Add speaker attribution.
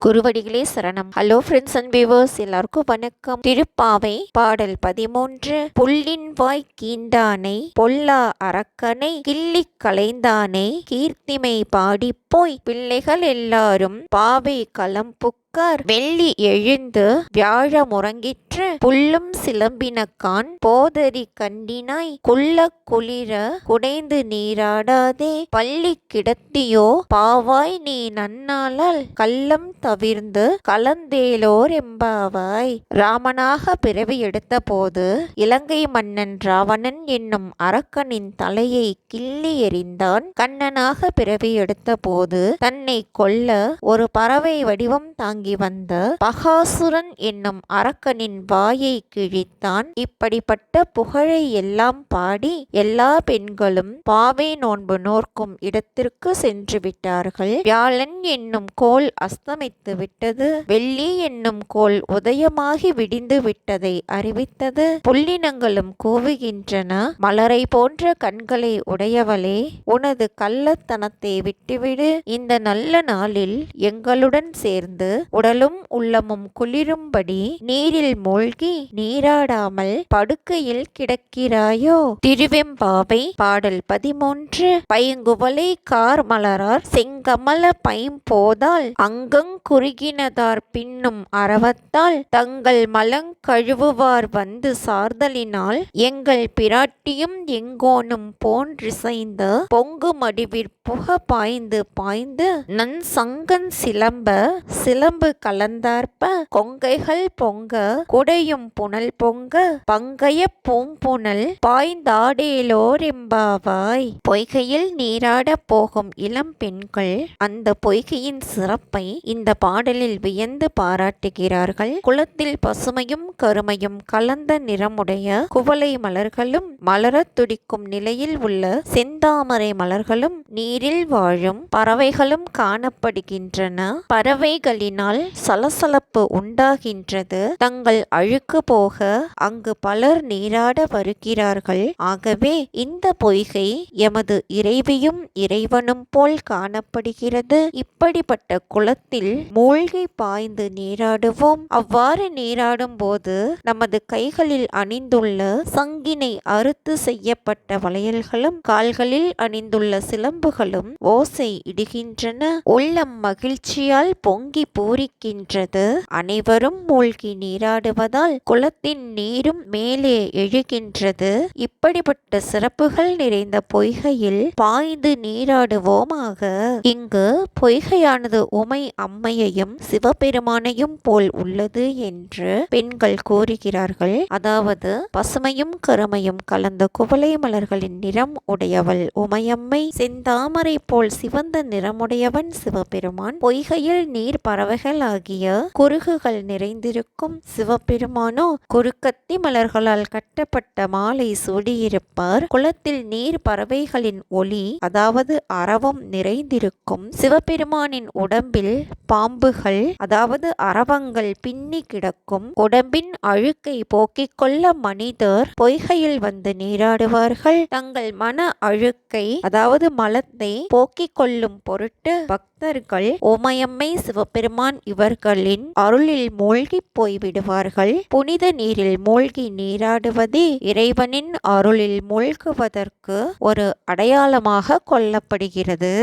Speaker 1: குருவடிகளே சரணம். Hello friends and viewers, எல்லாருக்கும் வணக்கம். திருப்பாவை பாடல் 13. புல்லின் வாய் கீண்டானை பொல்லா அரக்கனை கிள்ளிக் களைந்தானை கீர்த்திமை பாடிப்போய் பிள்ளைகள் எல்லாரும் பாவை களம்புக் வெள்ளி எழுந்து வியாழ முறங்கிற்று புல்லும் சிலம்பினக்கான் போதரி கண்டினாய் குள்ள குளிர குடைந்து நீராடாதே பள்ளி கிடத்தியோ பாவாய் நீ நன்னாளால் கள்ளம் தவிர்ந்து கலந்தேலோர் எம்பாவாய். ராமனாக பிறவி எடுத்த போது இலங்கை மன்னன் ராவணன் என்னும் அரக்கனின் தலையை கிள்ளி எறிந்தான். கண்ணனாக பிறவி எடுத்த போது தன்னை கொல்ல ஒரு பறவை வடிவம் தாங்கி வந்த பகாசுரன் என்னும் அரக்கனின் வாயை கிழித்தான். இப்படிப்பட்ட புகழை எல்லாம் பாடி எல்லா பெண்களும் பாவை நோன்பு நோர்க்கும் இடத்திற்கு சென்று விட்டார்கள். வியாழன் என்னும் கோள் அஸ்தமித்து விட்டது. வெள்ளி என்னும் கோள் உதயமாகி விடிந்து விட்டதை அறிவித்தது. புல்லினங்களும் கூவுகின்றன. மலரை போன்ற கண்களை உடையவளே, உனது கள்ளத்தனத்தை விட்டுவிடு. இந்த நல்ல நாளில் எங்களுடன் சேர்ந்து உடலும் உள்ளமும் குளிரும்படி நீரில் மூழ்கி நீராடாமல் படுக்கையில் கிடக்கிறாயோ. திருவெம்பாவை பாடல் 13. பைங்குவளை கார் மலரார் செங்கமல பைம்போதால் அங்கங் குறுகினதார் பின்னும் அரவத்தால் தங்கள் மலங் கழுவுவார் வந்து சார்தலினால் எங்கள் பிராட்டியும் எங்கோனும் போன்றிசைந்த பொங்கு மடிவிற்புக பாய்ந்து பாய்ந்து நன் சங்கன் சிலம்ப சிலம்பு கலந்தார்ப்ப கொங்கைகள் பொங்க குடையும் புனல் பொங்க பங்கைய பூம்புனல் பாய்ந்தாடேலோர் எம்பாவாய். பொய்கையில் நீராடப் போகும் இளம் பெண்கள் அந்த பொய்கையின் சிறப்பை இந்த பாடலில் வியந்து பாராட்டுகிறார்கள். குளத்தில் பசுமையும் கருமையும் கலந்த நிறமுடைய குவளை மலர்களும் மலரத் துடிக்கும் நிலையில் உள்ள செந்தாமரை மலர்களும் நீரில் வாழும் பறவைகளும் காணப்படுகின்றன. பறவைகளினால் சலசலப்பு உண்டாகின்றது. தங்கள் அழுக்கு போக அங்கு பலர் நீராட வருகிறார்கள். ஆகவே இந்த பொய்கை எமது இறைவியும் இறைவனும் போல் காணப்படுகிறது. இப்படிப்பட்ட குளத்தில் மூழ்கி பாய்ந்து நீராடுவோம். அவ்வாறு நீராடும் போது நமது கைகளில் அணிந்துள்ள சங்கினை அறுத்து செய்யப்பட்ட வளையல்களும் கால்களில் அணிந்துள்ள சிலம்புகளும் ஓசை இடுகின்றன. உள்ளம் மகிழ்ச்சியால் பொங்கி பூரிக்கின்றது. அனைவரும் மூழ்கி நீராடுவதால் குளத்தின் நீரும் மேலே எழுகின்றது. இப்படிப்பட்ட சிறப்புகள் நிறைந்த பொய்கையில் பாய்ந்து நீராடுவோமாக. இங்கு பொய்கையானது உமை அம்மையையும் சிவபெருமானையும் போல் உள்ளது என்று பெண்கள் கூறுகிறார்கள். அதாவது பசுமையும் கருமையும் கலந்த குவளை மலர்களின் நிறம் உடையவள் உமையம்மை, செந்தாமரை போல் சிவந்த நிறமுடையவன் சிவபெருமான், பொய்கையில் நீர் பறவைகள் ஆகிய குருகுகள் நிறைந்திருக்கும் சிவபெருமானோ குறுக்கத்தி மலர்களால் கட்டப்பட்ட மாலை சூடியிருப்பார். குளத்தில் நீர் பறவைகளின் ஒளி அதாவது அரவம் நிறைந்திருக்கும். சிவபெருமானின் உடம்பில் பாம்புகள் அதாவது அரவங்கள் பின்னி கிடக்கும். உடம்பின் அழுக்கை போக்கிக் கொள்ள மனிதர் பொய்கையில் வந்து நீராடுவார்கள். தங்கள் மன அழுக்கை அதாவது மலத்தை போக்கிக் கொள்ளும் பொருட்டு பக்தர்கள் உமையம்மை சிவபெருமான் இவர்களின் அருளில் மூழ்கி போய்விடுவார்கள். புனித நீரில் மூழ்கி நீராடுவதே இறைவனின் அருளில் மூழ்குவதற்கு ஒரு அடையாளமாக கொள்ளப்படுகிறது.